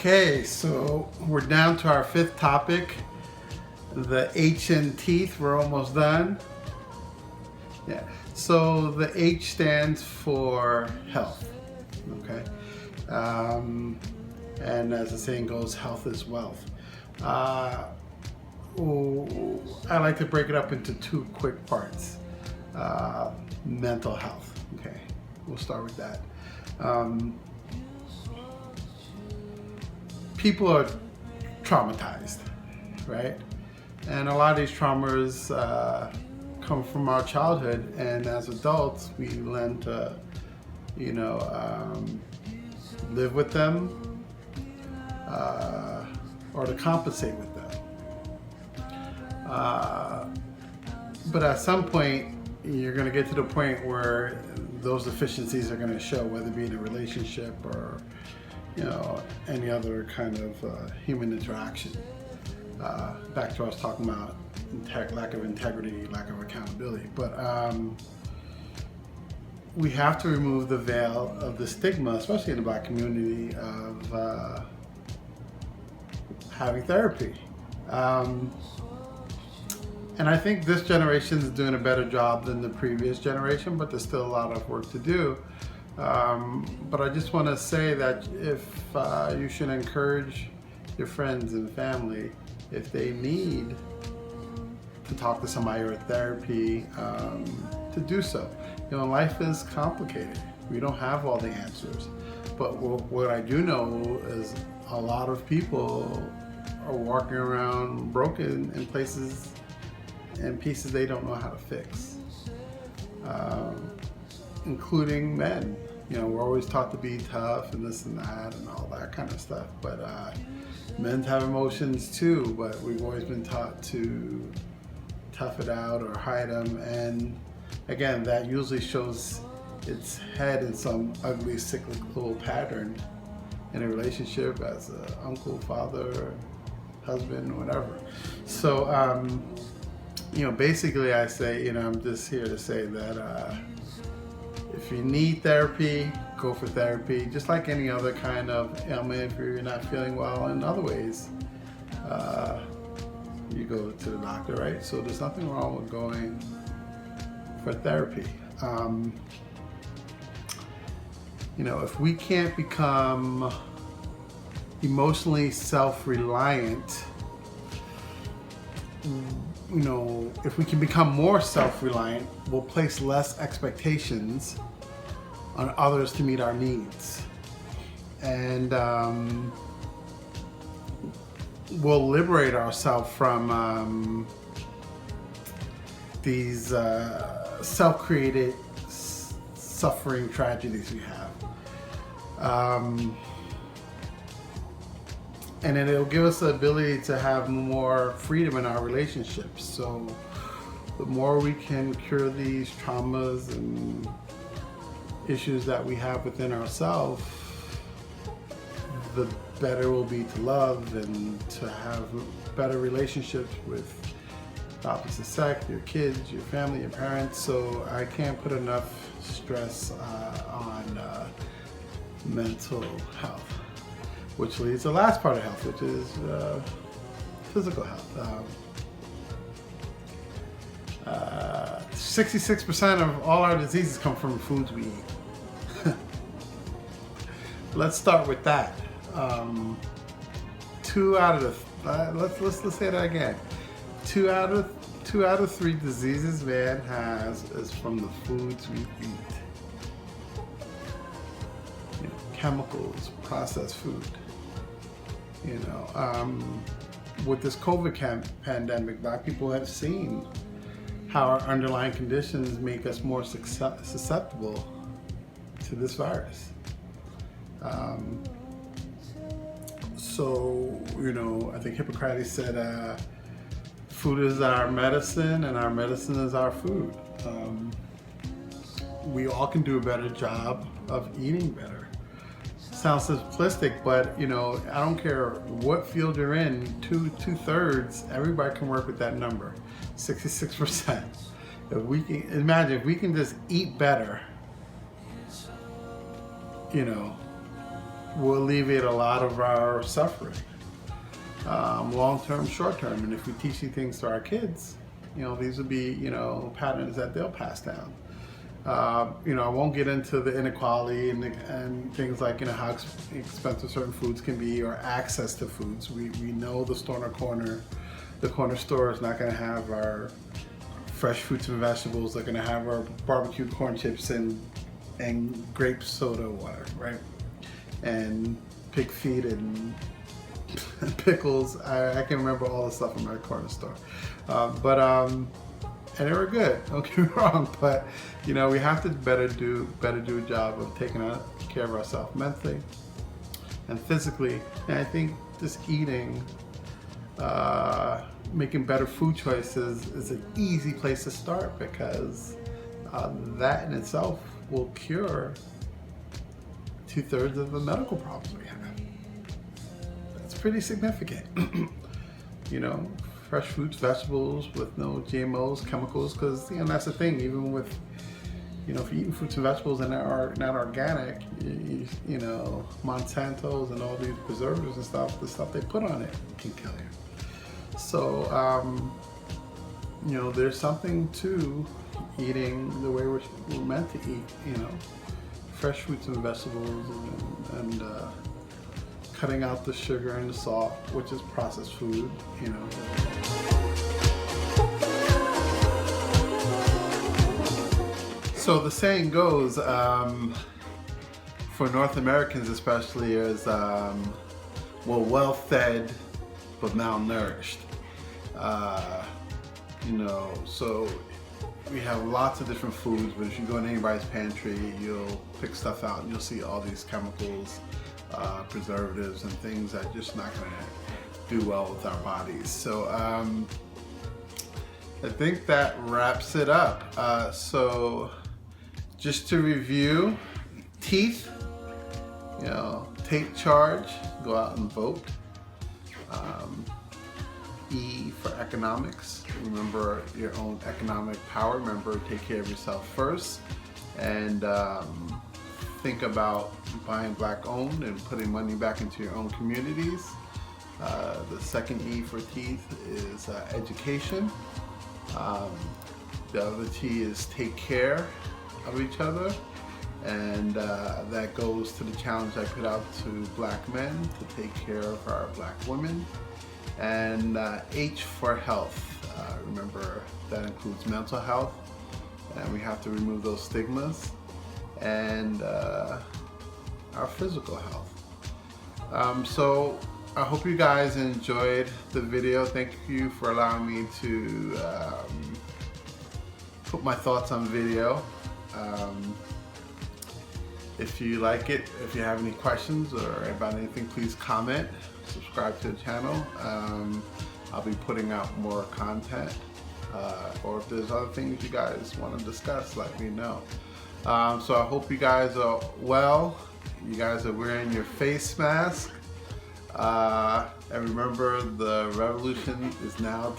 Okay, so we're down to our fifth topic, the H in teeth. We're almost done. Yeah, so the H stands for health, okay? And as the saying goes, health is wealth. I like to break it up into two quick parts. Mental health, okay? We'll start with that. People are traumatized, right? And a lot of these traumas come from our childhood, and as adults, we learn to, live with them or to compensate with them. But at some point, you're going to get to the point where those deficiencies are going to show, whether it be in a relationship or any other kind of human interaction. Back to what I was talking about, lack of integrity, lack of accountability. But we have to remove the veil of the stigma, especially in the Black community, of having therapy. And I think this generation is doing a better job than the previous generation, but there's still a lot of work to do. But I just want to say that if you should encourage your friends and family, if they need to talk to somebody or therapy, to do so. Life is complicated. We don't have all the answers. But what I do know is a lot of people are walking around broken in places and pieces they don't know how to fix, including men. We're always taught to be tough and this and that and all that kind of stuff, but men have emotions too, but we've always been taught to tough it out or hide them, and again, that usually shows its head in some ugly cyclical pattern in a relationship as an uncle, father, husband, whatever. So basically I say, I'm just here to say that if you need therapy, go for therapy. Just like any other kind of ailment, if you're not feeling well in other ways, you go to the doctor, right? So there's nothing wrong with going for therapy. If we can't become emotionally self-reliant, if we can become more self-reliant, we'll place less expectations on others to meet our needs. And we'll liberate ourselves from these self-created suffering tragedies we have. And then it'll give us the ability to have more freedom in our relationships. So the more we can cure these traumas and issues that we have within ourselves, the better we'll be to love and to have better relationships with the opposite sex, your kids, your family, your parents. So I can't put enough stress on mental health. Which leads to the last part of health, which is physical health. 66% of all our diseases come from foods we eat. Let's start with that. 2 out of the let's say that again. 2 out of 3 diseases man has is from the foods we eat. Chemicals, processed food. With this COVID pandemic, Black people have seen how our underlying conditions make us more susceptible to this virus. I think Hippocrates said, food is our medicine and our medicine is our food. We all can do a better job of eating better. Sounds simplistic, but I don't care what field you're in, two-thirds, everybody can work with that number, 66%. If we can just eat better, will alleviate a lot of our suffering, long-term, short-term. And if we teach these things to our kids, these will be, patterns that they'll pass down. I won't get into the inequality and things like, how expensive certain foods can be, or access to foods. We know the corner store is not going to have our fresh fruits and vegetables. They're going to have our barbecued corn chips and grape soda water, right? And pig feet and pickles. I can remember all the stuff in my corner store. And they were good, don't get me wrong, but we have to better do a job of taking care of ourselves mentally and physically. And I think just eating, making better food choices is an easy place to start, because that in itself will cure 2/3 of the medical problems we have. That's pretty significant. Fresh fruits, vegetables with no GMOs, chemicals, because that's the thing. Even with if you're eating fruits and vegetables and are not organic, Monsanto's and all these preservatives and stuff, the stuff they put on it can kill you. So there's something to eating the way we're meant to eat. Fresh fruits and vegetables, and cutting out the sugar and the salt, which is processed food. So the saying goes, for North Americans especially, is well-fed but malnourished. So we have lots of different foods, but if you go in anybody's pantry, you'll pick stuff out and you'll see all these chemicals, preservatives, and things that are just not going to do well with our bodies. So I think that wraps it up. So just to review, teeth, take charge, go out and vote. E for economics, remember your own economic power. Remember, take care of yourself first, and think about buying black owned and putting money back into your own communities. The second E for teeth is education. The other T is take care of each other, and that goes to the challenge I put out to black men to take care of our black women. And H for health. Remember, that includes mental health, and we have to remove those stigmas, and our physical health. So I hope you guys enjoyed the video. Thank you for allowing me to put my thoughts on video. If you like it, if you have any questions or about anything, please comment, subscribe to the channel. I'll be putting out more content, or if there's other things you guys want to discuss, let me know. So I hope you guys are well. You guys are wearing your face mask. And remember, the revolution is now